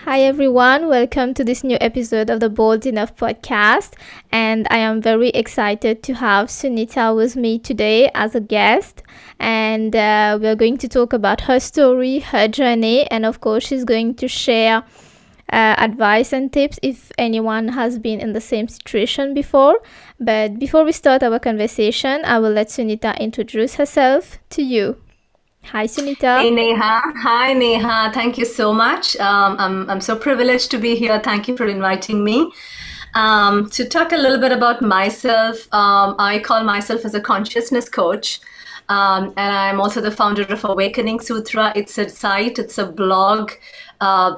Hi everyone, welcome to this new episode of the Bold Enough podcast. And I am very excited to have Sunitha with me today as a guest. And we're going to talk about her story, her journey, and of course, she's going to share advice and tips if anyone has been in the same situation before. But before we start our conversation, I will let Sunitha introduce herself to you. Hi, Sunitha. Hey Neha. Hi Neha. Thank you so much. I'm so privileged to be here. Thank you for inviting me. To talk a little bit about myself, I call myself as a consciousness coach. And I'm also the founder of Awakening Sutra. It's a site, it's a blog,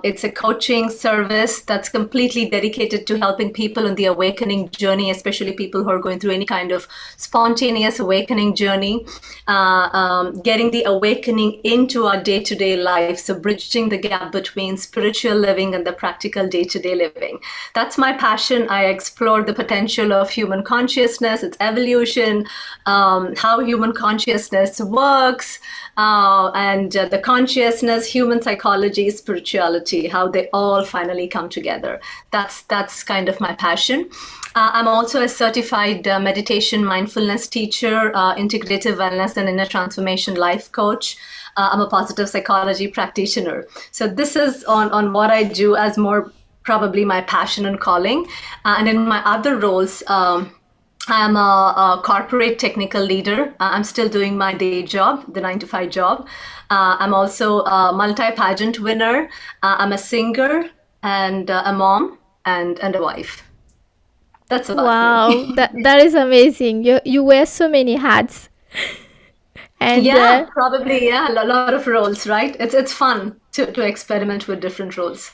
it's a coaching service that's completely dedicated to helping people on the awakening journey, especially people who are going through any kind of spontaneous awakening journey, getting the awakening into our day to day life. So, bridging the gap between spiritual living and the practical day to day living. That's my passion. I explore the potential of human consciousness, its evolution, how human consciousness works, and the consciousness, human psychology, spirituality, how they all finally come together. That's kind of my passion. I'm also a certified meditation mindfulness teacher, integrative wellness and inner transformation life coach. I'm a positive psychology practitioner. So this is on what I do as more probably my passion and calling. And in my other roles, I'm a corporate technical leader. I'm still doing my day job, the 9 to 5 job. I'm also a multi pageant winner. I'm a singer and a mom and a wife. That's about me. Wow, that is amazing. You wear so many hats. And Yeah, probably. Yeah, a lot of roles, right? It's fun to experiment with different roles.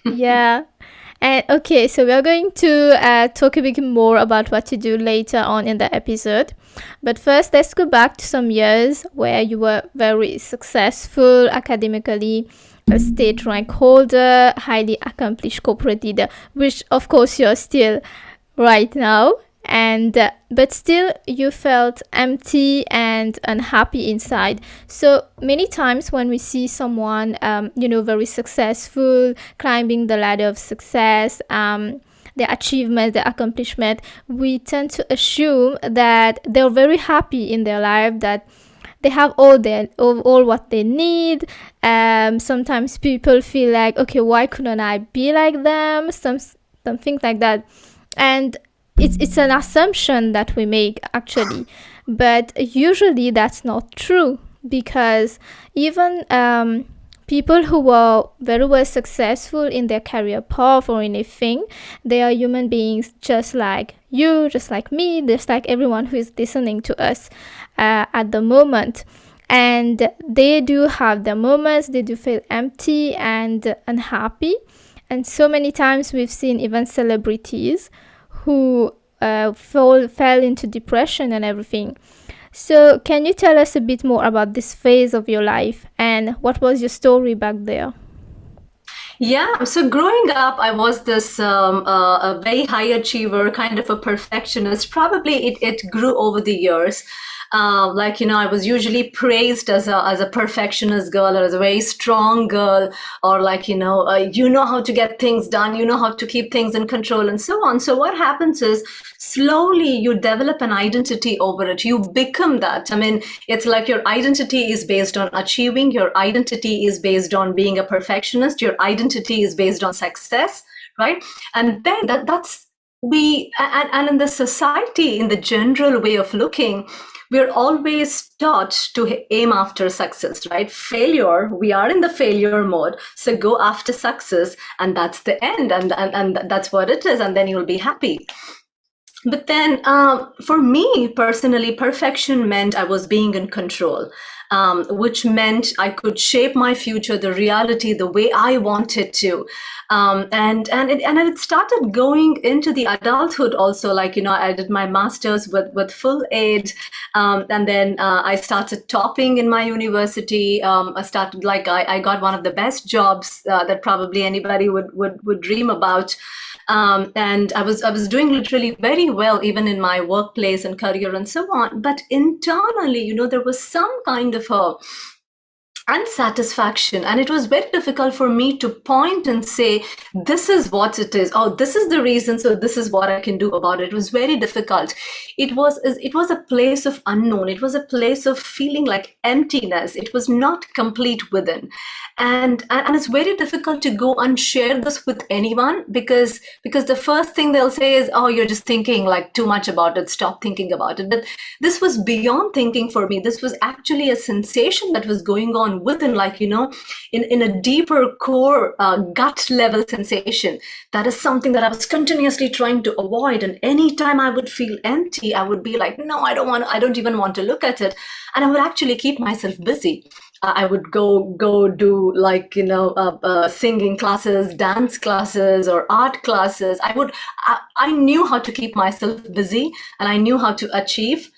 yeah. And okay, so we are going to talk a bit more about what you do later on in the episode. But first, let's go back to some years where you were very successful academically, a state rank holder, highly accomplished corporate leader, which of course you're still right now. And but still you felt empty and unhappy inside. So many times when we see someone very successful, climbing the ladder of success, their achievement, their accomplishment, we tend to assume that they're very happy in their life, that they have all what they need. Sometimes people feel like, okay, why couldn't I be like them? Something like that. And it's an assumption that we make actually, but usually that's not true, because even people who are very well successful in their career path or anything, they are human beings just like you, just like me, just like everyone who is listening to us at the moment. And they do have their moments, they do feel empty and unhappy. And so many times we've seen even celebrities who fell into depression and everything. So, can you tell us a bit more about this phase of your life and what was your story back there? Yeah, so growing up, I was this a very high achiever, kind of a perfectionist. Probably it grew over the years. Like, I was usually praised as a perfectionist girl or as a very strong girl, or like, you know how to get things done, you know how to keep things in control, and so on. So what happens is slowly you develop an identity over it. You become that. I mean, it's like your identity is based on achieving, your identity is based on being a perfectionist, your identity is based on success, right? And then that's we and in the society, in the general way of looking, we're always taught to aim after success, right? Failure, we are in the failure mode, so go after success, and that's the end, and that's what it is, and then you'll be happy. But then, for me personally, perfection meant I was being in control, which meant I could shape my future, the reality, the way I wanted to. And it started going into the adulthood also. Like, I did my master's with full aid, and then I started topping in my university. I started like I got one of the best jobs that probably anybody would dream about. And I was doing literally very well even in my workplace and career and so on. But internally, there was some kind of a unsatisfaction, and it was very difficult for me to point and say this is what it is, oh this is the reason, so this is what I can do about it. It was very difficult. It was a place of unknown. It was a place of feeling like emptiness. It was not complete within. And it's very difficult to go and share this with anyone, because the first thing they'll say is, oh, you're just thinking like too much about it, stop thinking about it. But this was beyond thinking for me. This was actually a sensation that was going on within, like, in a deeper core, gut level sensation. That is something that I was continuously trying to avoid. And anytime I would feel empty, I would be like, no, I don't even want to look at it. And I would actually keep myself busy. I would go do, like, singing classes, dance classes, or art classes. I knew how to keep myself busy, and I knew how to achieve,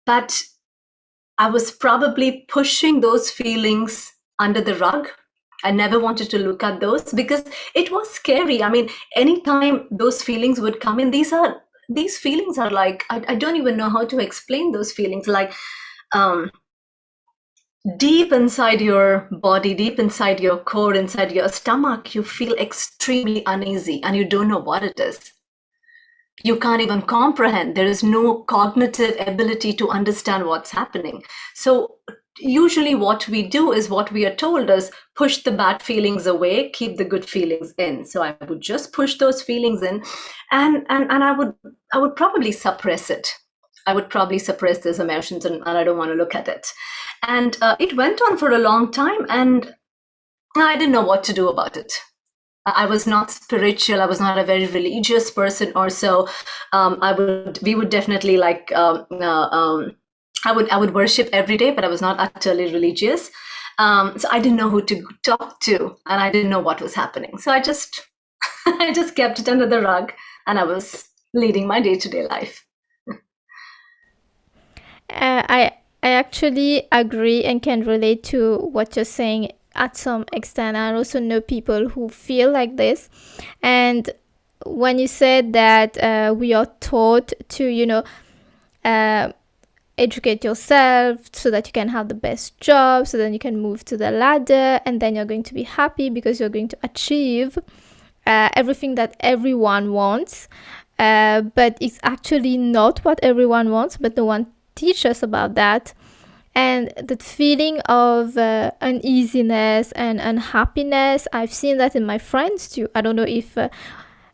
but I was probably pushing those feelings under the rug. I never wanted to look at those because it was scary. I mean, anytime those feelings would come in, these feelings are like, I don't even know how to explain those feelings. Like, um, deep inside your body, deep inside your core, inside your stomach, you feel extremely uneasy and you don't know what it is. You can't even comprehend. There is no cognitive ability to understand what's happening. So usually what we do is, what we are told is, push the bad feelings away, keep the good feelings in. So I would just push those feelings in, and I would probably suppress it. I would probably suppress those emotions, and I don't want to look at it. And it went on for a long time, and I didn't know what to do about it. I was not spiritual. I was not a very religious person or so. We would definitely, like, I would worship every day, but I was not utterly religious. So I didn't know who to talk to, and I didn't know what was happening. So I just, I just kept it under the rug, and I was leading my day-to-day life. I actually agree and can relate to what you're saying at some extent. I also know people who feel like this. And when you said that we are taught to, uh, educate yourself so that you can have the best job, so then you can move to the ladder, and then you're going to be happy because you're going to achieve everything that everyone wants. But it's actually not what everyone wants, but no one teaches us about that. And the feeling of uneasiness and unhappiness, I've seen that in my friends too. I don't know if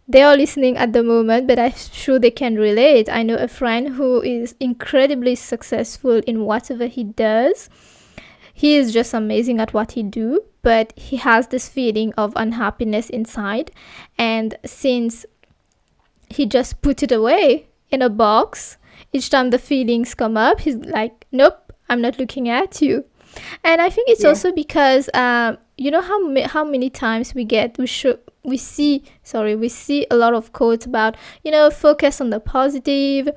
they are listening at the moment, but I'm sure they can relate. I know a friend who is incredibly successful in whatever he does. He is just amazing at what he do, but he has this feeling of unhappiness inside. And since he just put it away in a box, each time the feelings come up, he's like, nope, I'm not looking at you. And I think it's Yeah. also because you know how many times we see a lot of quotes about, focus on the positive,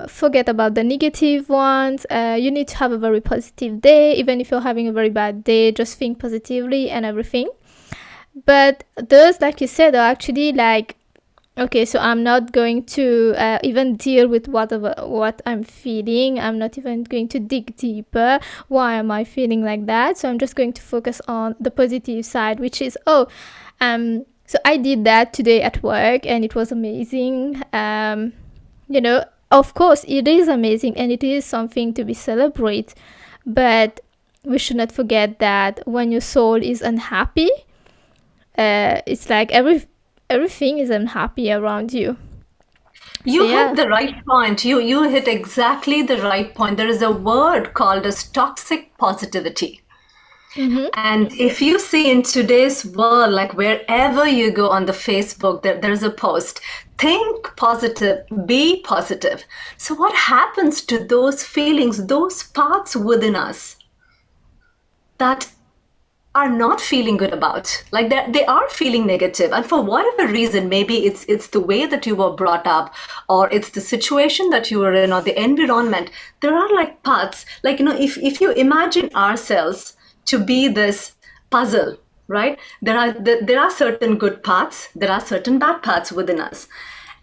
forget about the negative ones. You need to have a very positive day, even if you're having a very bad day, just think positively and everything. But those, like you said, are actually like, okay, so I'm not going to even deal with what I'm feeling. I'm not even going to dig deeper. Why am I feeling like that? So I'm just going to focus on the positive side, which is, so I did that today at work and it was amazing. Of course, it is amazing and it is something to be celebrated. But we should not forget that when your soul is unhappy, it's like everything is unhappy around you. You Yeah. hit the right point. You hit exactly the right point. There is a word called as toxic positivity. Mm-hmm. And if you see in today's world, like wherever you go on the Facebook, there's a post, think positive, be positive. So what happens to those feelings, those parts within us that are not feeling good about, like they are feeling negative, and for whatever reason, maybe it's the way that you were brought up, or it's the situation that you were in, or the environment. There are like parts, like, if you imagine ourselves to be this puzzle, right? There are certain good parts, there are certain bad parts within us,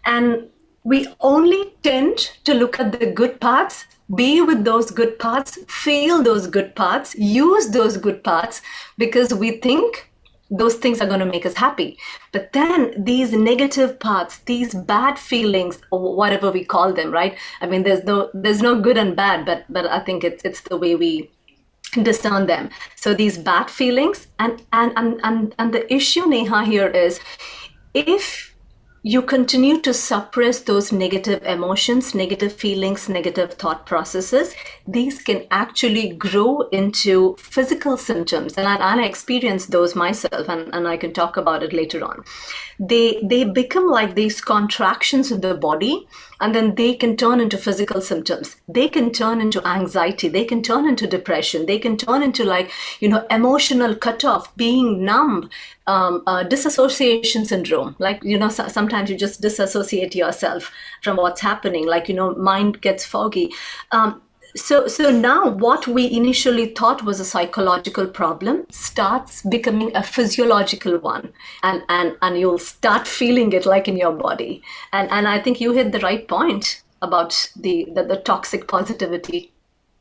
and we only tend to look at the good parts, be with those good parts, feel those good parts, use those good parts, because we think those things are going to make us happy. But then these negative parts, these bad feelings, or whatever we call them, right? I mean, there's no good and bad, but I think it's the way we discern them. So these bad feelings, and the issue, Neha, here is, if you continue to suppress those negative emotions, negative feelings, negative thought processes, these can actually grow into physical symptoms. And I experienced those myself, and I can talk about it later on. They become like these contractions in the body, and then they can turn into physical symptoms. They can turn into anxiety. They can turn into depression. They can turn into, like, emotional cutoff, being numb, disassociation syndrome. Like, sometimes you just disassociate yourself from what's happening. Like, mind gets foggy. So now what we initially thought was a psychological problem starts becoming a physiological one, and you'll start feeling it, like, in your body. And I think you hit the right point about the toxic positivity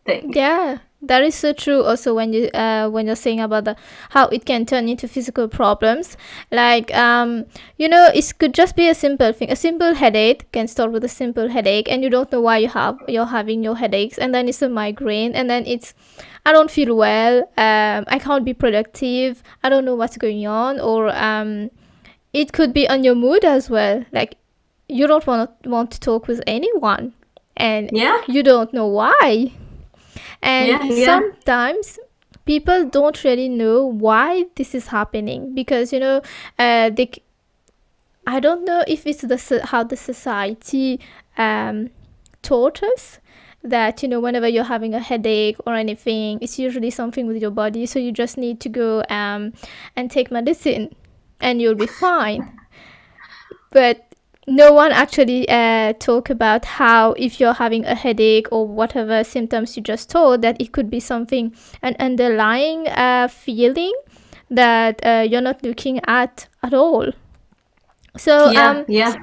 thing. Yeah, that is so true. Also, when you're saying about the how it can turn into physical problems, like it could just be a simple thing. A simple headache can start with a simple headache, and you don't know why you're having your headaches, and then it's a migraine, and then it's I don't feel well. I can't be productive. I don't know what's going on, or it could be on your mood as well. Like you don't want to talk with anyone, and Yeah, you don't know why. And yeah, yeah. sometimes people don't really know why this is happening because they I don't know if it's how the society taught us that whenever you're having a headache or anything, it's usually something with your body, so you just need to go and take medicine and you'll be fine. But no one actually talk about how if you're having a headache or whatever symptoms you just told, that it could be something, an underlying feeling that you're not looking at all. So Yeah, yeah.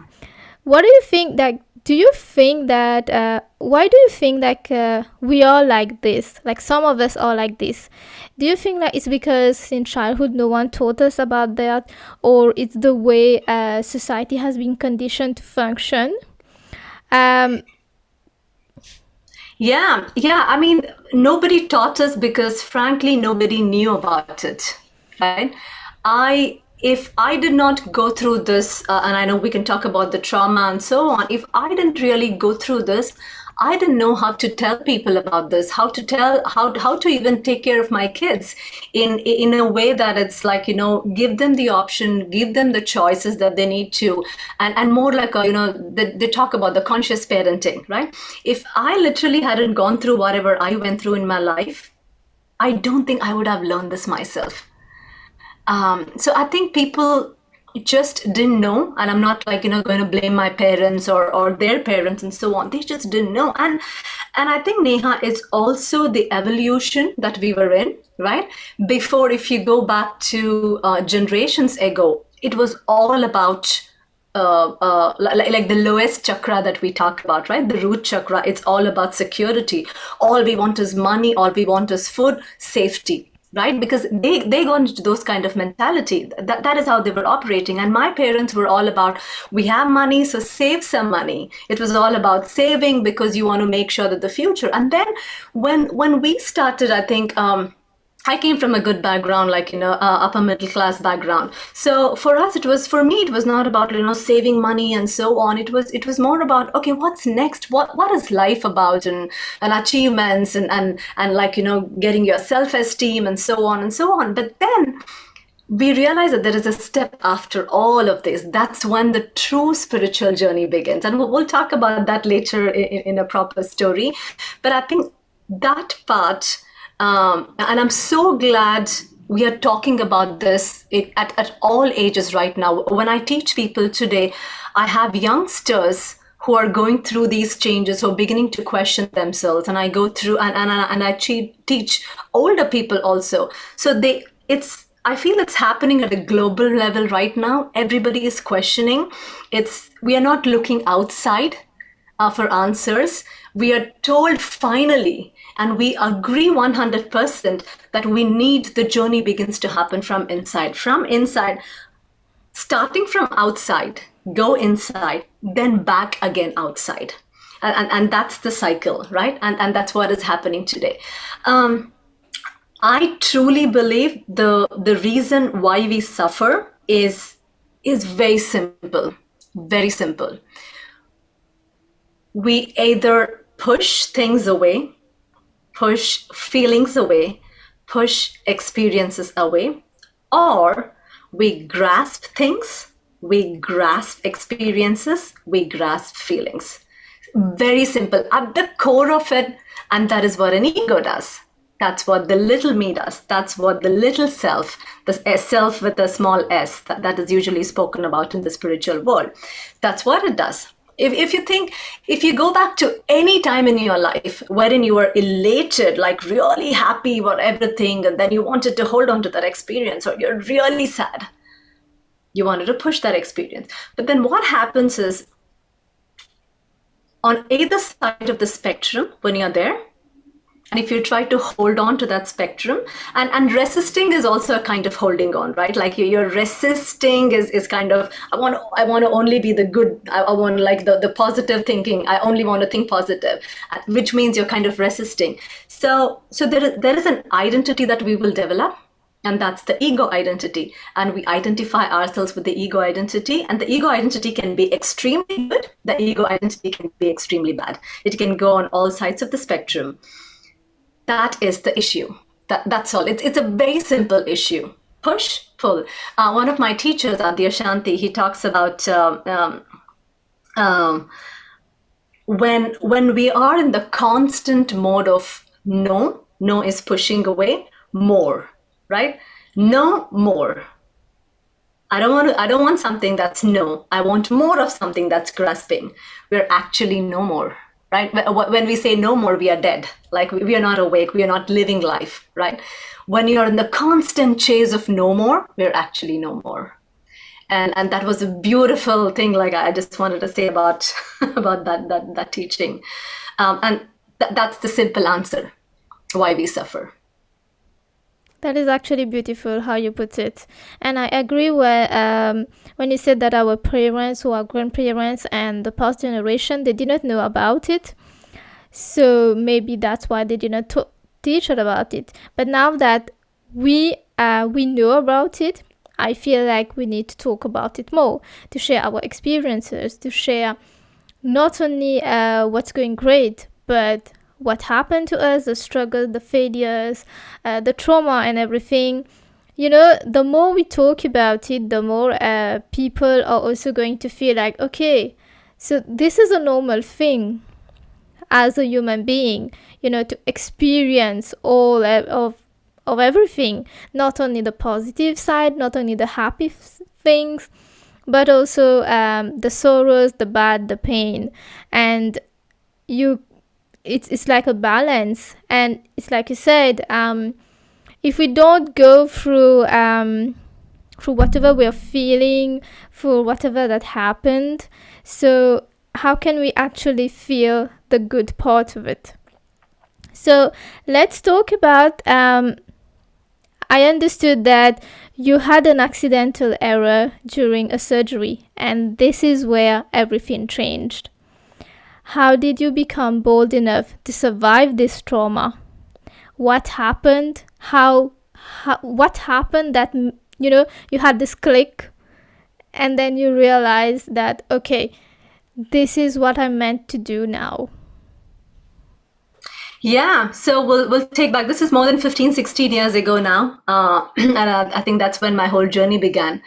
what do you think that do you think that why do you think like we are like this, like some of us are like this? Do you think that it's because in childhood no one taught us about that, or it's the way society has been conditioned to function? um Yeah, yeah. I mean, nobody taught us because, frankly, nobody knew about it, right? If I did not go through this, and I know we can talk about the trauma and so on, if I didn't really go through this, I didn't know how to tell people about this, how to even take care of my kids in a way that it's like, give them the option, give them the choices that they need to, and more like they talk about the conscious parenting, right? If I literally hadn't gone through whatever I went through in my life, I don't think I would have learned this myself. So I think people just didn't know, and I'm not like going to blame my parents or their parents and so on. They just didn't know, and I think, Neha, it's also the evolution that we were in, right? Before, if you go back to generations ago, it was all about like the lowest chakra that we talk about, right? The root chakra. It's all about security. All we want is money. All we want is food, safety, right? Because they got into those kind of mentality. That is how they were operating. And my parents were all about, we have money, so save some money. It was all about saving because you want to make sure that the future. And then when we started, I think. I came from a good background, like, upper middle class background. So for me, it was not about, saving money and so on. It was more about, okay, what's next? What is life about, and achievements, and like, getting your self-esteem and so on and so on. But then we realize that there is a step after all of this. That's when the true spiritual journey begins. And we'll talk about that later in a proper story. But I think that part, and I'm so glad we are talking about this at all ages right now. When I teach people today, I have youngsters who are going through these changes, who are beginning to question themselves. And I go through and I teach older people also. So it's I feel it's happening at a global level right now. Everybody is questioning. We are not looking outside for answers. We are told finally, and we agree 100% that we need the journey begins to happen from inside. From inside, starting from outside, go inside, then back again outside. And that's the cycle, right? And that's what is happening today. I truly believe the reason why we suffer is very simple, very simple. We either push things away, push feelings away, push experiences away, or we grasp things, we grasp experiences, we grasp feelings. Very simple at the core of it, and that is what an ego does. That's what the little me does. That's what the little self, the self with a small s, that is usually spoken about in the spiritual world. That's what it does. If you go back to any time in your life wherein you were elated, like really happy about everything, and then you wanted to hold on to that experience, or you're really sad, you wanted to push that experience. But then what happens is, on either side of the spectrum, when you're there, and if you try to hold on to that spectrum, and resisting is also a kind of holding on, right? Like you're resisting is kind of, I want to only be the good, I want like the positive thinking, I only want to think positive, which means you're kind of resisting. So there is an identity that we will develop, and that's the ego identity. And we identify ourselves with the ego identity. And the ego identity can be extremely good. The ego identity can be extremely bad. It can go on all sides of the spectrum. That is the issue. That's all. It's a very simple issue. Push, pull. One of my teachers, Adya Shanti, he talks about when we are in the constant mode of no is pushing away, more, right? No, more. I don't want something that's no. I want more of something that's grasping. We're actually no more, right? When we say no more, we are dead. Like we are not awake. We are not living life, right? When you're in the constant chase of no more, we're actually no more. And that was a beautiful thing. Like I just wanted to say about about that teaching, and that's the simple answer why we suffer. That is actually beautiful how you put it. And I agree when you said that our parents or our grandparents and the past generation, they did not know about it. So maybe that's why they did not teach us about it. But now that we know about it, I feel like we need to talk about it more, to share our experiences, to share not only what's going great, but what happened to us, the struggles, the failures, the trauma and everything. You know, the more we talk about it, the more people are also going to feel like, okay, so this is a normal thing as a human being, you know, to experience all of everything, not only the positive side, not only the happy things, but also the sorrows, the bad, the pain. And it's like a balance. And it's like you said, if we don't go through whatever we're feeling, for whatever that happened, so how can we actually feel the good part of it? So let's talk about I understood that you had an accidental error during a surgery, and this is where everything changed. How did you become bold enough to survive this trauma? What happened? What happened that, you know, you had this click and then you realized that, okay, this is what I'm meant to do now? Yeah, so we'll take back. This is more than 15, 16 years ago now, and I think that's when my whole journey began.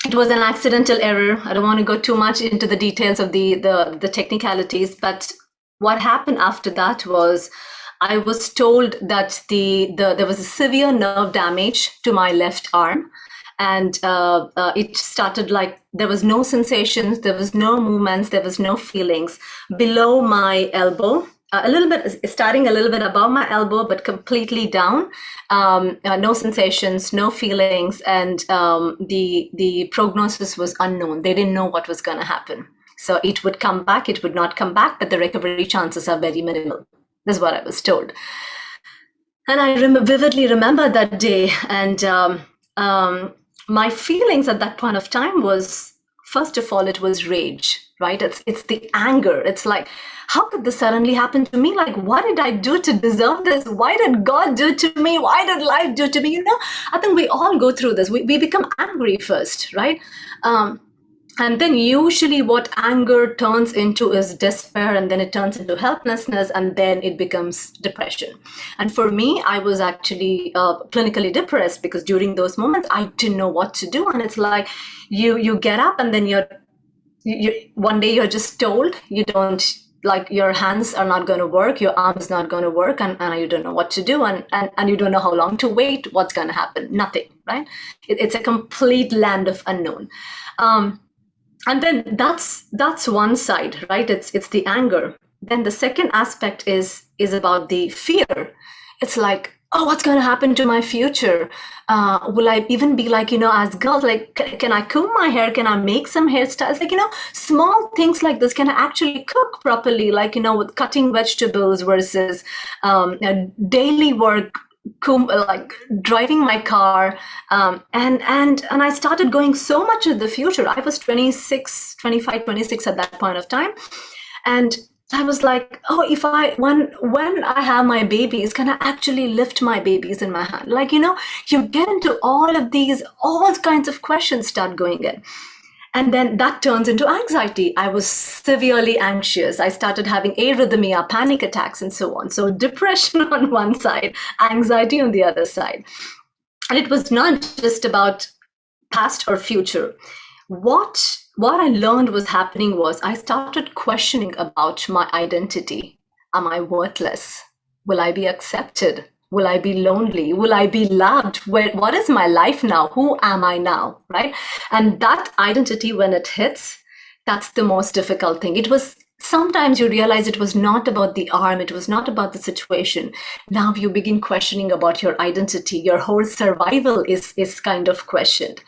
It was an accidental error. I don't want to go too much into the details of the technicalities, but what happened after that was I was told that there was a severe nerve damage to my left arm. And it started like there was no sensations, there was no movements, there was no feelings below my elbow. a little bit, starting a little bit above my elbow, but completely down. No sensations, no feelings, and the prognosis was unknown. They didn't know what was going to happen. So it would come back, it would not come back, but the recovery chances are very minimal. This is what I was told. And I vividly remember that day. And my feelings at that point of time was, first of all, it was rage, right? It's the anger. It's like, how could this suddenly happen to me? Like, what did I do to deserve this? Why did God do to me? Why did life do to me? You know, I think we all go through this. We become angry first, right? And then usually what anger turns into is despair, and then it turns into helplessness, and then it becomes depression. And for me, I was actually clinically depressed because during those moments, I didn't know what to do. And it's like you get up and then you one day you're just told you don't, like, your hands are not going to work, your arm is not going to work, and you don't know what to do, and you don't know how long to wait, what's going to happen, nothing, right? It's a complete land of unknown. And then that's one side, right? It's the anger. Then the second aspect is about the fear. It's like, oh, what's going to happen to my future? Will I even be like, as girls, like, can I comb my hair? Can I make some hairstyles? Like, small things like this. Can I actually cook properly? Like, with cutting vegetables versus daily work, like driving my car, and I started going so much in the future. I was 26, 25, 26 at that point of time, and I was like, oh, if when I have my babies, can I actually lift my babies in my hand? Like, you get into all kinds of questions start going in. And then that turns into anxiety. I was severely anxious. I started having arrhythmia, panic attacks, and so on. So depression on one side, anxiety on the other side. And it was not just about past or future. What I learned was happening was I started questioning about my identity. Am I worthless? Will I be accepted? Will I be lonely? Will I be loved? What is my life now? Who am I now? Right? And that identity, when it hits, that's the most difficult thing. It was, sometimes you realize it was not about the arm, it was not about the situation. Now you begin questioning about your identity. Your whole survival is kind of questioned.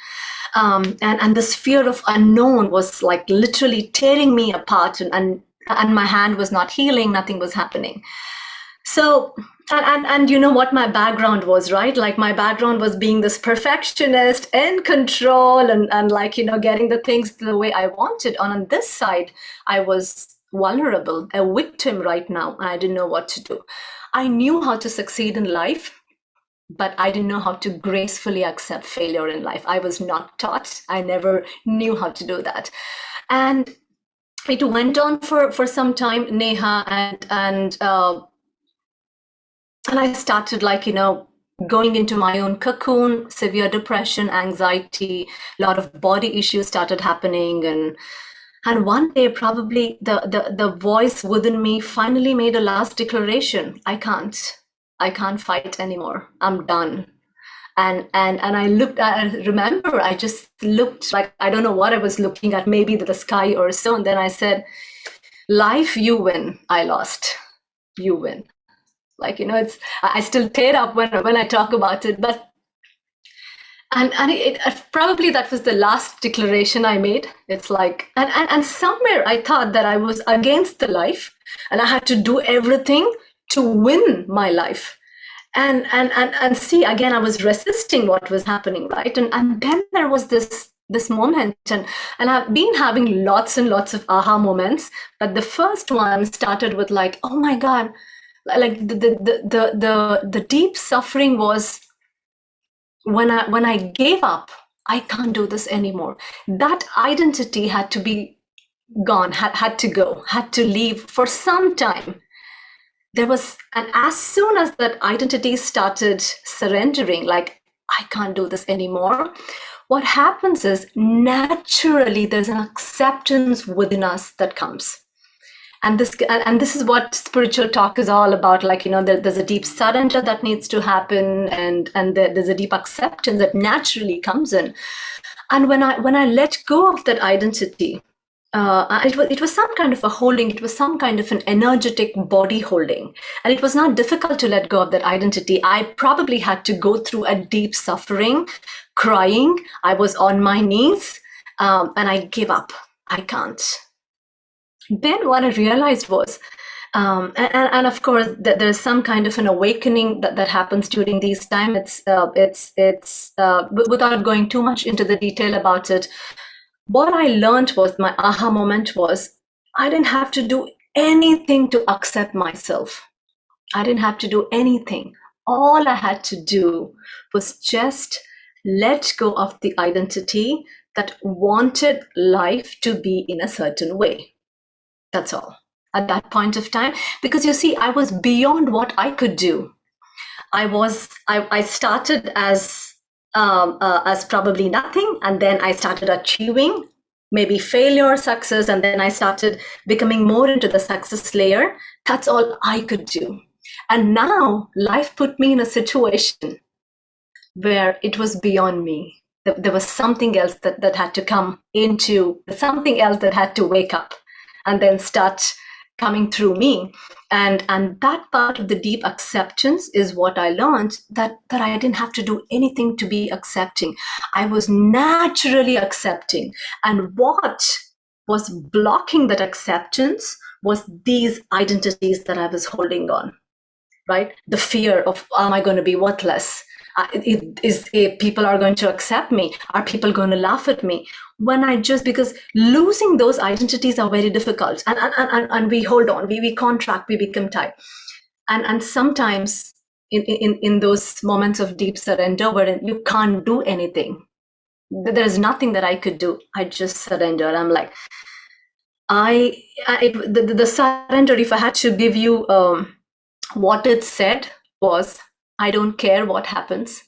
And this fear of unknown was like literally tearing me apart, and my hand was not healing, nothing was happening. So, and you know what my background was, right? Like, my background was being this perfectionist, in control, and like, getting the things the way I wanted. And on this side, I was vulnerable, a victim right now, and I didn't know what to do. I knew how to succeed in life, but I didn't know how to gracefully accept failure in life. I was not taught. I never knew how to do that. And it went on for some time, Neha, and I started, like, going into my own cocoon, severe depression, anxiety, a lot of body issues started happening. And one day, probably the voice within me finally made a last declaration. I can't fight anymore. I'm done. And I remember I just looked, like, I don't know what I was looking at, maybe the sky or so. And then I said, life, you win. I lost. You win. Like, it's, I still tear up when I talk about it, but and it probably that was the last declaration I made. It's like, and somewhere I thought that I was against the life, and I had to do everything to win my life. And see, again, I was resisting what was happening, right? And then there was this moment, and I've been having lots and lots of aha moments, but the first one started with, like, oh my God, like the deep suffering was when I gave up. I can't do this anymore. That identity had to be gone, had to go, had to leave for some time. There was, and as soon as that identity started surrendering, like, I can't do this anymore, what happens is, naturally there's an acceptance within us that comes. And this is what spiritual talk is all about. Like, there's a deep surrender that needs to happen, and there's a deep acceptance that naturally comes in. And when I let go of that identity, it was some kind of a holding, it was some kind of an energetic body holding. And it was not difficult to let go of that identity. I probably had to go through a deep suffering, crying. I was on my knees, and I gave up. I can't. Then what I realized was, and of course, there's some kind of an awakening that happens during these times. Without going too much into the detail about it, what I learned was, my aha moment was, I didn't have to do anything to accept myself. I didn't have to do anything. All I had to do was just let go of the identity that wanted life to be in a certain way. That's all. At that point of time, because you see, I was beyond what I could do. I started as probably nothing, and then I started achieving maybe failure, success, and then I started becoming more into the success layer. That's all I could do. And now life put me in a situation where it was beyond me. There was something else that had to come into, something else that had to wake up and then start coming through me. And that part of the deep acceptance is what I learned, that I didn't have to do anything to be accepting. I was naturally accepting. And what was blocking that acceptance was these identities that I was holding on, right? The fear of, am I going to be worthless? If people are going to accept me? Are people going to laugh at me? When I just, because losing those identities are very difficult, and we hold on, we contract, we become tight. And sometimes in those moments of deep surrender where you can't do anything, there's nothing that I could do. I just surrender. I'm like, the surrender, if I had to give you what it said was, I don't care what happens.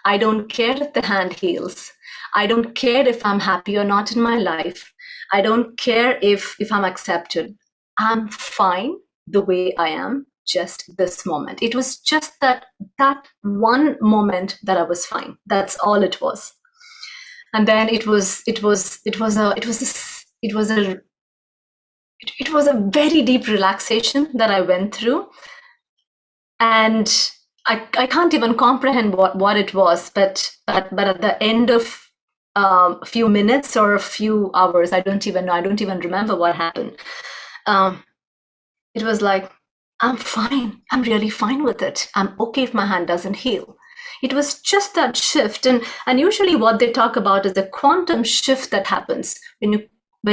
I don't care if the hand heals. I don't care if I'm happy or not in my life. I don't care if I'm accepted. I'm fine the way I am just this moment. It was just that one moment that I was fine. That's all it was. And then it was a very deep relaxation that I went through. And I can't even comprehend what it was, but at the end of a few minutes or a few hours, I don't even know. I don't even remember what happened. It was like, I'm fine. I'm really fine with it. I'm okay if my hand doesn't heal. It was just that shift, and usually what they talk about is the quantum shift that happens when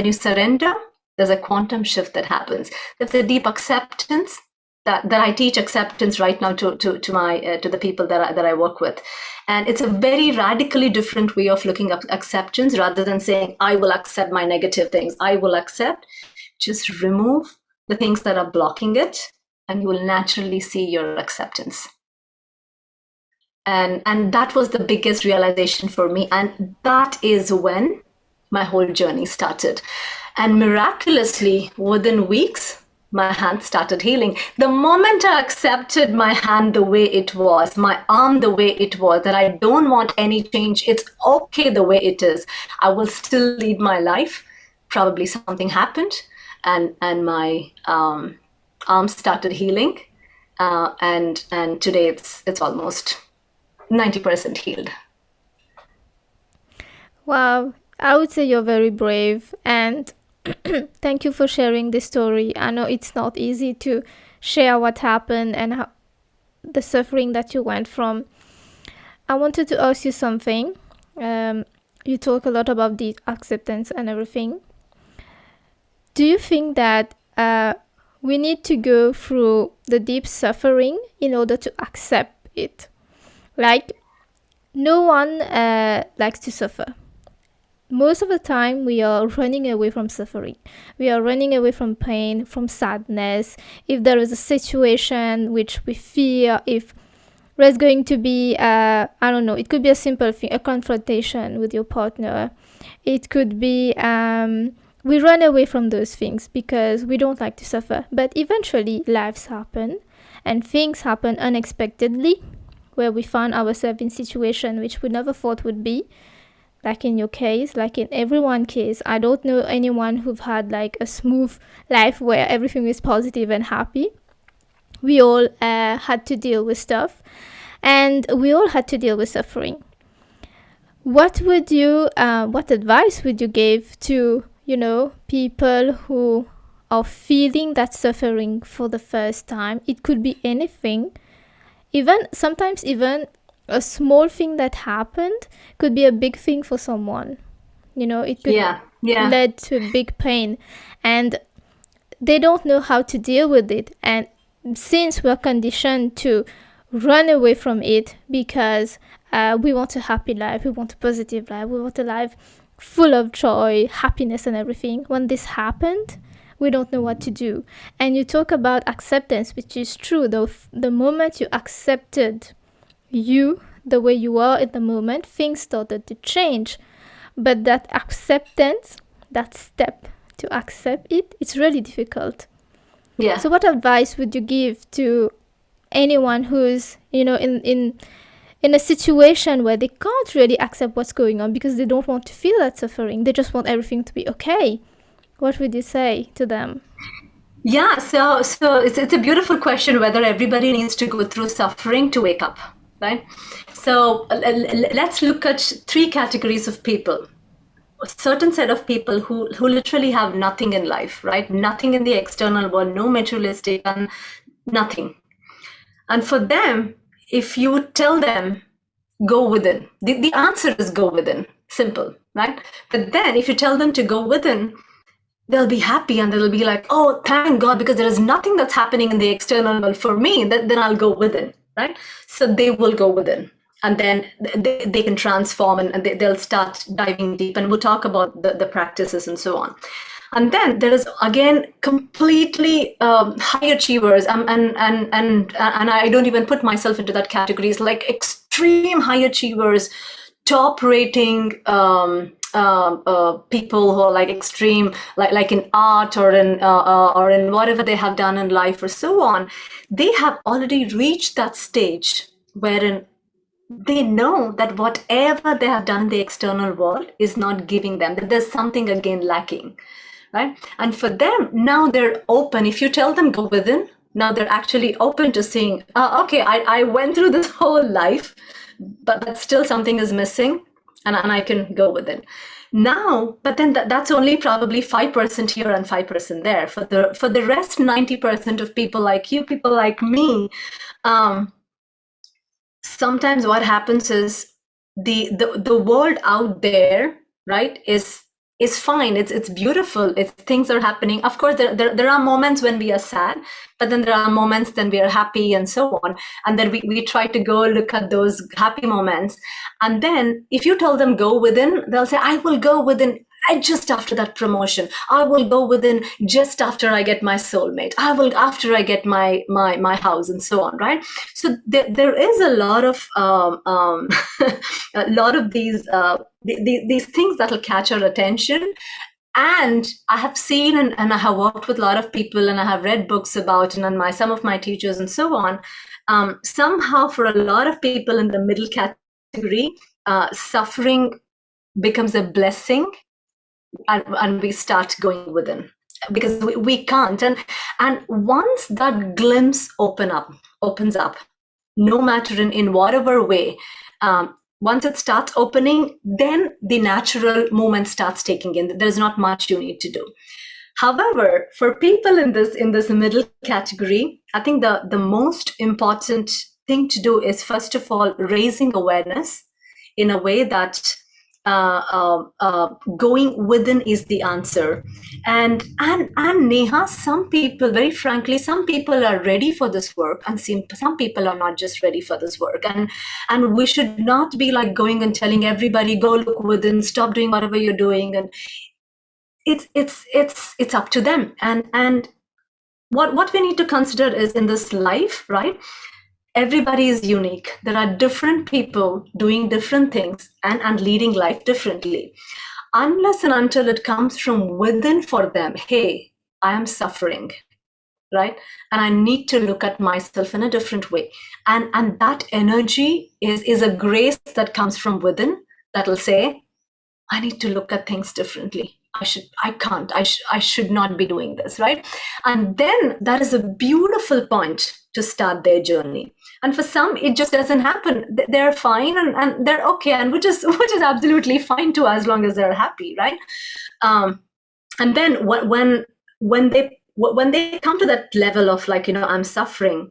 you surrender. There's a quantum shift that happens. There's a deep acceptance. That I teach acceptance right now to the people that I work with, and it's a very radically different way of looking at acceptance. Rather than saying I will accept my negative things, I will accept. Just remove the things that are blocking it, and you will naturally see your acceptance. And that was the biggest realization for me, and that is when my whole journey started. And miraculously, within weeks, my hand started healing. The moment I accepted my hand the way it was, my arm the way it was, that I don't want any change, it's okay the way it is, I will still lead my life. Probably something happened, and my arm started healing, and today it's almost 90% healed. Wow, I would say you're very brave, and thank you for sharing this story. I know it's not easy to share what happened and the suffering that you went from. I wanted to ask you something. You talk a lot about the acceptance and everything. Do you think that we need to go through the deep suffering in order to accept it? Like, no one likes to suffer. Most of the time, we are running away from suffering. We are running away from pain, from sadness. If there is a situation which we fear, if there's going to be, I don't know, it could be a simple thing, a confrontation with your partner. It could be, we run away from those things because we don't like to suffer. But eventually, lives happen and things happen unexpectedly, where we find ourselves in situation which we never thought would be. like in your case, like in everyone's case. I don't know anyone who've had like a smooth life where everything is positive and happy. We all had to deal with stuff, and we all had to deal with suffering. What advice would you give to, people who are feeling that suffering for the first time? It could be anything. Sometimes even a small thing that happened could be a big thing for someone. It could lead to big pain, and they don't know how to deal with it. And since we're conditioned to run away from it because we want a happy life, we want a positive life, we want a life full of joy, happiness and everything, when this happened, we don't know what to do. And you talk about acceptance, which is true. The moment you accepted you the way you are at the moment, things started to change. But that acceptance, that step to accept it, it's really difficult. Yeah. So what advice would you give to anyone who's, in a situation where they can't really accept what's going on because they don't want to feel that suffering, they just want everything to be okay? What would you say to them? Yeah, so it's a beautiful question whether everybody needs to go through suffering to wake up, right? So let's look at three categories of people. A certain set of people who literally have nothing in life, right? Nothing in the external world, no materialistic and nothing. And for them, if you tell them go within, the answer is go within, simple, right? But then if you tell them to go within, they'll be happy and they'll be like, oh, thank God, because there is nothing that's happening in the external world for me, then I'll go within, right? So they will go within. And then they can transform and they'll start diving deep. And we'll talk about the practices and so on. And then there is again completely high achievers, and I don't even put myself into that category. It's like extreme high achievers, top rating people who are like extreme, like in art or in whatever they have done in life or so on. They have already reached that stage wherein they know that whatever they have done in the external world is not giving them, that there's something again lacking, right? And for them, now they're open. If you tell them go within, now they're actually open to seeing, okay, I went through this whole life, but still something is missing, and I can go within. Now, but then that's only probably 5% here and 5% there. For the rest 90% of people like you, people like me, sometimes what happens is the world out there, right, is fine. It's beautiful. Things are happening. Of course, there are moments when we are sad, but then there are moments when we are happy and so on. And then we try to go look at those happy moments. And then if you tell them go within, they'll say, I will go within just after that promotion. I will go within just after I get my soulmate. I will after I get my house and so on, right? So there is a lot of a lot of these things that will catch our attention. And I have seen and I have worked with a lot of people and I have read books about and some of my teachers and so on. Somehow for a lot of people in the middle category, suffering becomes a blessing, and we start going within because we can't. And once that glimpse opens up, no matter in whatever way, once it starts opening, then the natural movement starts taking in. There's not much you need to do. However, for people in this middle category, I think the most important thing to do is, first of all, raising awareness in a way that going within is the answer. And Neha, some people, very frankly, some people are ready for this work, and some people are not just ready for this work. And we should not be like going and telling everybody, go look within, stop doing whatever you're doing, and it's up to them. And what we need to consider is, in this life, right, everybody is unique. There are different people doing different things and leading life differently. Unless and until it comes from within for them, hey, I am suffering, right? And I need to look at myself in a different way. And that energy is a grace that comes from within that will say, I need to look at things differently. I should not be doing this, right? And then that is a beautiful point to start their journey. And for some, it just doesn't happen. They're fine and they're okay, and which is which is absolutely fine too, as long as they're happy, right? And then when they come to that level of like, I'm suffering,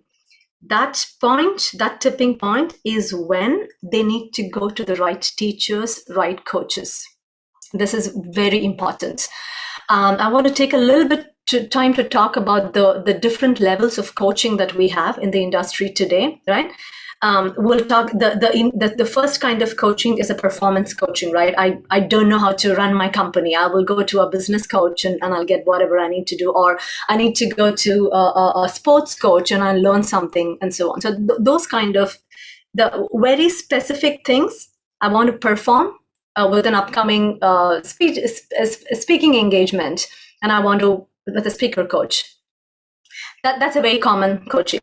that point, that tipping point is when they need to go to the right teachers, right coaches. This is very important. I want to take a little bit time to talk about the different levels of coaching that we have in the industry today, right? We'll talk the first kind of coaching is a performance coaching, right? I don't know how to run my company. I will go to a business coach and I'll get whatever I need to do, or I need to go to a sports coach and I'll learn something and so on. So those kind of the very specific things I want to perform with an upcoming speaking engagement, and I want to with a speaker coach. That's a very common coaching.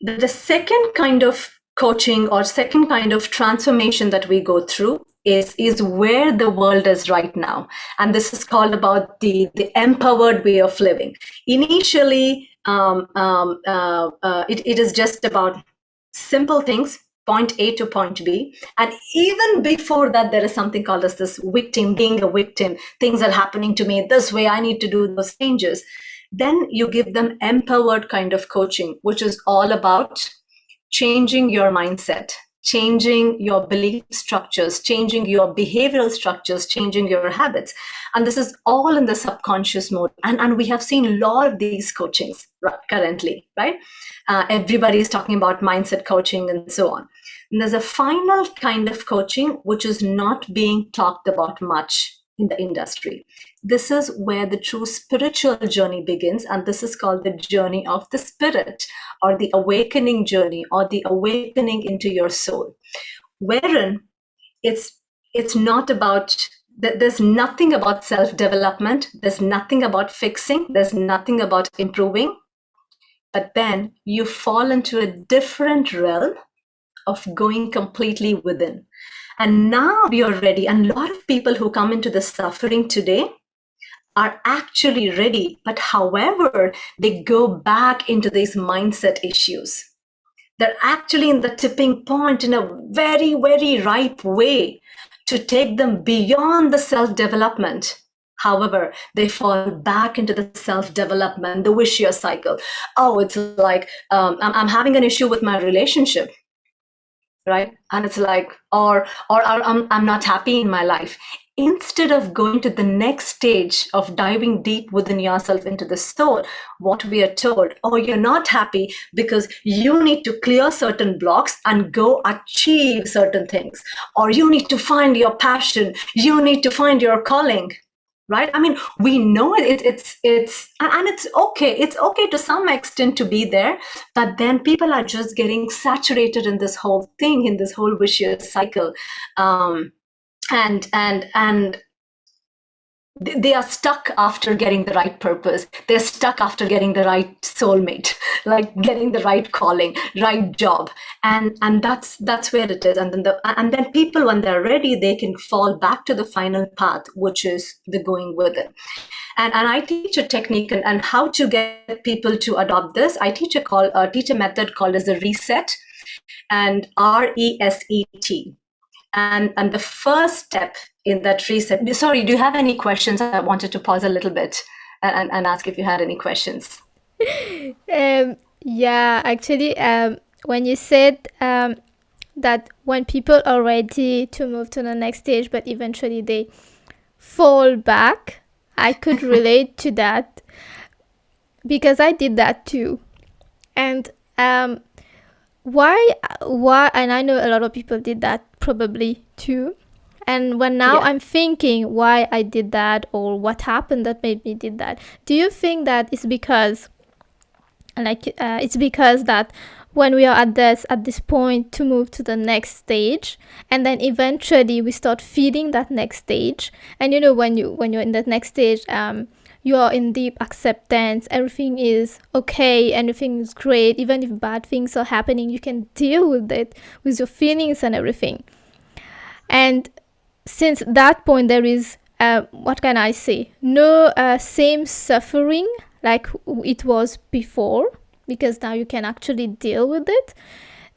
The second kind of coaching or second kind of transformation that we go through is where the world is right now, and this is called about the empowered way of living. Initially, it is just about simple things, point A to point B. And even before that, there is something called as this victim, being a victim. Things are happening to me this way, I need to do those changes. Then you give them empowered kind of coaching, which is all about changing your mindset, changing your belief structures, changing your behavioral structures, changing your habits. And this is all in the subconscious mode. And we have seen a lot of these coachings currently, right? Everybody is talking about mindset coaching and so on. And there's a final kind of coaching which is not being talked about much in the industry. This is where the true spiritual journey begins, and this is called the journey of the spirit, or the awakening journey, or the awakening into your soul, wherein it's not about, there's nothing about self-development, there's nothing about fixing, there's nothing about improving, but then you fall into a different realm of going completely within. And now you're ready. And a lot of people who come into the suffering today are actually ready, but however, they go back into these mindset issues. They're actually in the tipping point in a very, very ripe way to take them beyond the self-development. However, they fall back into the self-development, the vicious cycle. Oh, it's like I'm having an issue with my relationship, right? And it's like, or I'm not happy in my life. Instead of going to the next stage of diving deep within yourself into the soul, what we are told, oh, you're not happy because you need to clear certain blocks and go achieve certain things, or you need to find your passion, you need to find your calling. Right? I mean, we know it's and it's okay. It's okay to some extent to be there, but then people are just getting saturated in this whole thing, in this whole vicious cycle, and they are stuck after getting the right purpose. They're stuck after getting the right soulmate, like getting the right calling, right job, and that's where it is. And then people, when they're ready, they can fall back to the final path, which is the going within. And I teach a technique and how to get people to adopt this. I teach a method called as a reset, and RESET. And the first step in that reset. Sorry, do you have any questions? I wanted to pause a little bit and ask if you had any questions. Yeah, actually, when you said that when people are ready to move to the next stage, but eventually they fall back, I could relate to that because I did that too. And why, and I know a lot of people did that probably too. And when now I'm thinking why I did that or what happened that made me did that, do you think that it's because it's because that when we are at this point to move to the next stage, and then eventually we start feeling that next stage, and when you're in that next stage, you are in deep acceptance, everything is okay, everything is great, even if bad things are happening, you can deal with it with your feelings and everything. And since that point there is what can I say, no same suffering like it was before, because now you can actually deal with it.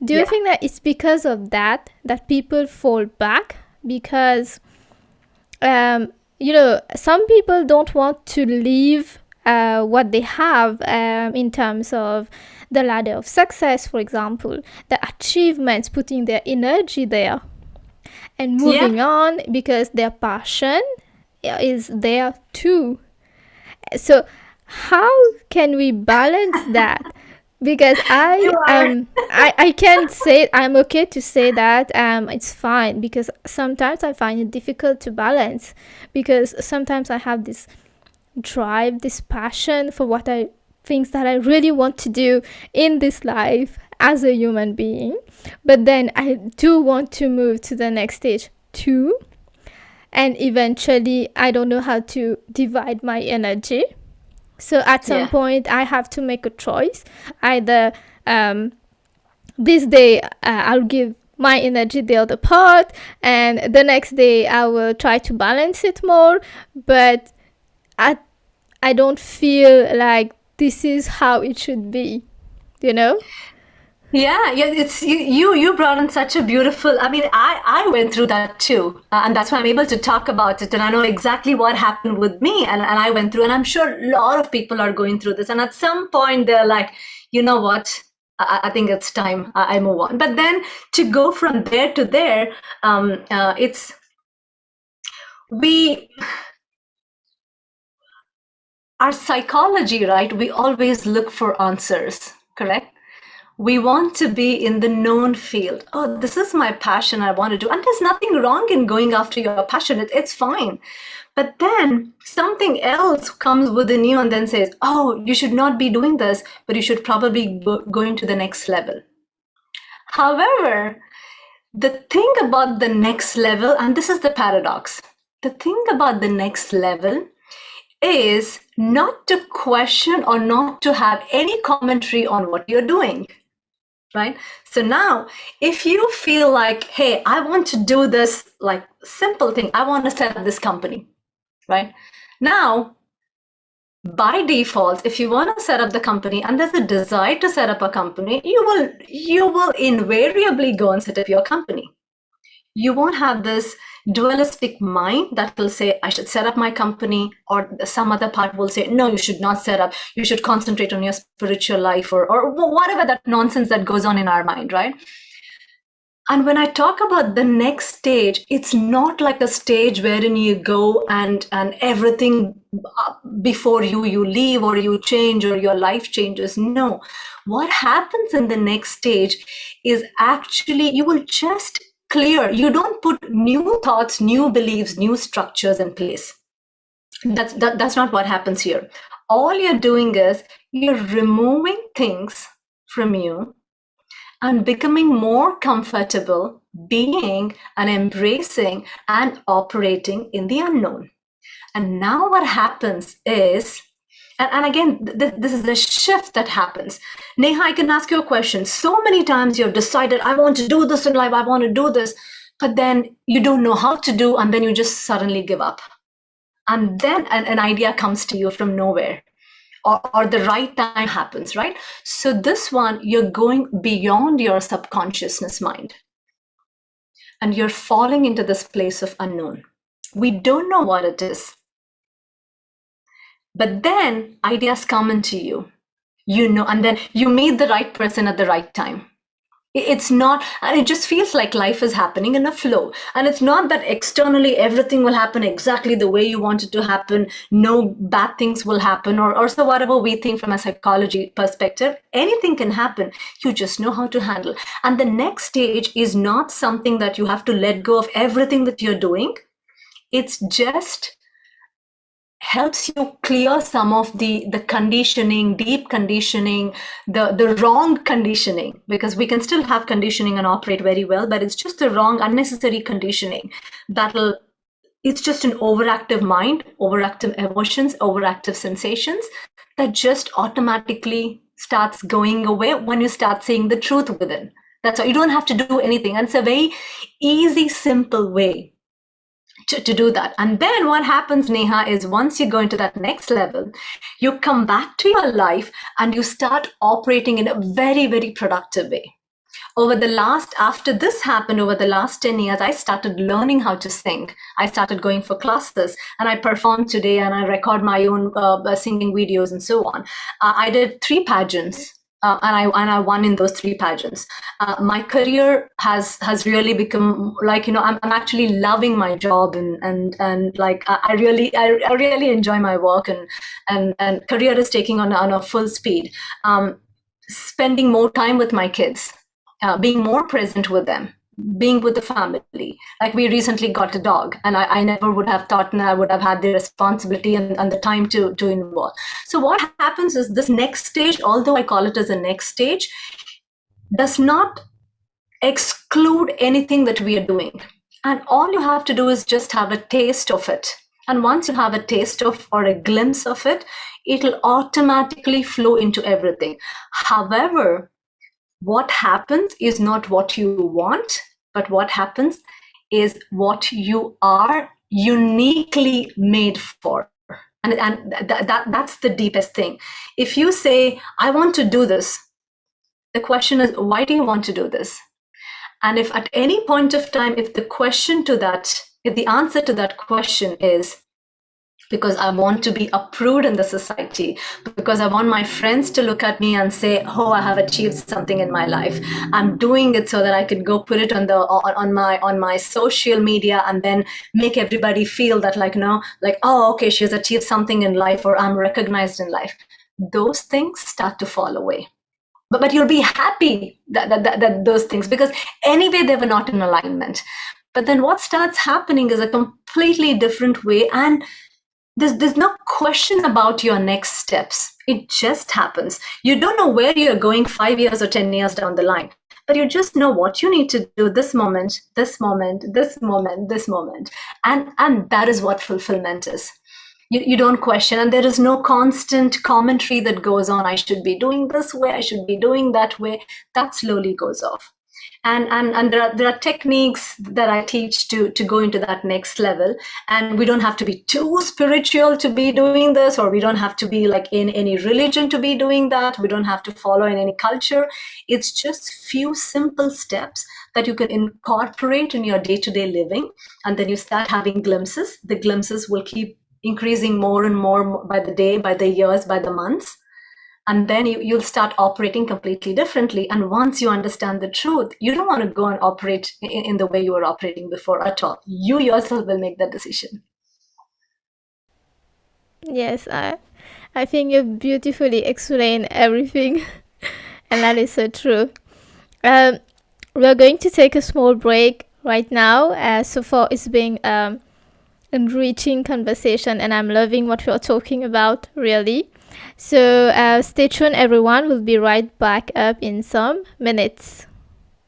Do you Yeah. think that it's because of that people fall back? Because some people don't want to leave what they have in terms of the ladder of success, for example, the achievements, putting their energy there and Yeah. moving on because their passion is there too. So how can we balance that? Because You are. I can say I'm okay to say that it's fine, because sometimes I find it difficult to balance, because sometimes I have this drive, this passion for what I things that I really want to do in this life as a human being, but then I do want to move to the next stage too, and eventually I don't know how to divide my energy. So at some Yeah. point I have to make a choice. Either this day I'll give my energy the other part, and the next day I will try to balance it more, but I I don't feel like this is how it should be, you know? Yeah, yeah, it's you brought in such a beautiful. I mean, I went through that too, and that's why I'm able to talk about it, and I know exactly what happened with me, and I went through, and I'm sure a lot of people are going through this, and at some point they're like, you know what, I think it's time I move on. But then to go from there to there, it's we our psychology, right? We always look for answers, correct? We want to be in the known field. Oh, this is my passion, I want to do. And there's nothing wrong in going after your passion. It's fine. But then something else comes within you and then says, oh, you should not be doing this, but you should probably go into the next level. However, the thing about the next level, and this is the paradox, the thing about the next level is not to question or not to have any commentary on what you're doing. Right? So now, if you feel like, hey, I want to do this, like simple thing, I want to set up this company, right? Now, by default, if you want to set up the company and there's a desire to set up a company, you will invariably go and set up your company. You won't have this dualistic mind that will say, I should set up my company, or some other part will say, no, you should not set up, you should concentrate on your spiritual life, or whatever that nonsense that goes on in our mind, right? And when I talk about the next stage, it's not like a stage wherein you go and everything before you leave or you change or your life changes. No, what happens in the next stage is actually you will just clear. You don't put new thoughts, new beliefs, new structures in place. That's not what happens here. All you're doing is you're removing things from you and becoming more comfortable being and embracing and operating in the unknown. And now what happens is, and again, this is a shift that happens. Neha, I can ask you a question. So many times you've decided, I want to do this in life, I want to do this, but then you don't know how to do, and then you just suddenly give up. And then an idea comes to you from nowhere, or the right time happens, right? So this one, you're going beyond your subconsciousness mind and you're falling into this place of unknown. We don't know what it is. But then ideas come into you, and then you meet the right person at the right time. It's not, and it just feels like life is happening in a flow. And it's not that externally everything will happen exactly the way you want it to happen. No bad things will happen, or so whatever we think from a psychology perspective, anything can happen. You just know how to handle. And the next stage is not something that you have to let go of everything that you're doing. It's just helps you clear some of the conditioning, deep conditioning, the wrong conditioning, because we can still have conditioning and operate very well, but it's just the wrong unnecessary conditioning that'll it's just an overactive mind, overactive emotions, overactive sensations that just automatically starts going away when you start seeing the truth within. That's why you don't have to do anything, and it's a very easy, simple way to do that. And then what happens, Neha, is once you go into that next level, you come back to your life and you start operating in a very, very productive way. After this happened, over the last 10 years, I started learning how to sing. I started going for classes, and I perform today, and I record my own singing videos and so on. I did 3 pageants. And I won in those 3 pageants. My career has really become like, I'm actually loving my job, and like I really enjoy my work, and career is taking on a full speed. Spending more time with my kids, being more present with them, being with the family. Like, we recently got a dog, and I never would have thought that I would have had the responsibility and the time to involve. So what happens is, this next stage, although I call it as a next stage, does not exclude anything that we are doing. And all you have to do is just have a taste of it. And once you have a taste of, or a glimpse of it, it'll automatically flow into everything. However, what happens is not what you want, but what happens is what you are uniquely made for. And that's the deepest thing. If you say, I want to do this, the question is, why do you want to do this? And if at any point of time, if the answer to that question is, because I want to be approved in the society, because I want my friends to look at me and say, oh, I have achieved something in my life. I'm doing it so that I could go put it on my social media, and then make everybody feel that, like, oh, okay, she's achieved something in life, or I'm recognized in life. Those things start to fall away. But you'll be happy that those things, because anyway, they were not in alignment. But then what starts happening is a completely different way, and there's no question about your next steps. It just happens. You don't know where you're going 5 years or 10 years down the line, but you just know what you need to do this moment, this moment, this moment, this moment. And that is what fulfillment is. You don't question, and there is no constant commentary that goes on. I should be doing this way, I should be doing that way. That slowly goes off. And there are techniques that I teach to go into that next level. And we don't have to be too spiritual to be doing this, or we don't have to be like in any religion to be doing that. We don't have to follow in any culture. It's just few simple steps that you can incorporate in your day-to-day living, and then you start having glimpses. The glimpses will keep increasing more and more by the day, by the years, by the months. And then you'll start operating completely differently. And once you understand the truth, you don't want to go and operate in the way you were operating before at all. You yourself will make that decision. Yes, I think you beautifully explained everything, and that is so true. We're going to take a small break right now. So far, it's been enriching conversation, and I'm loving what we're talking about, really. So stay tuned, everyone. We'll be right back up in some minutes.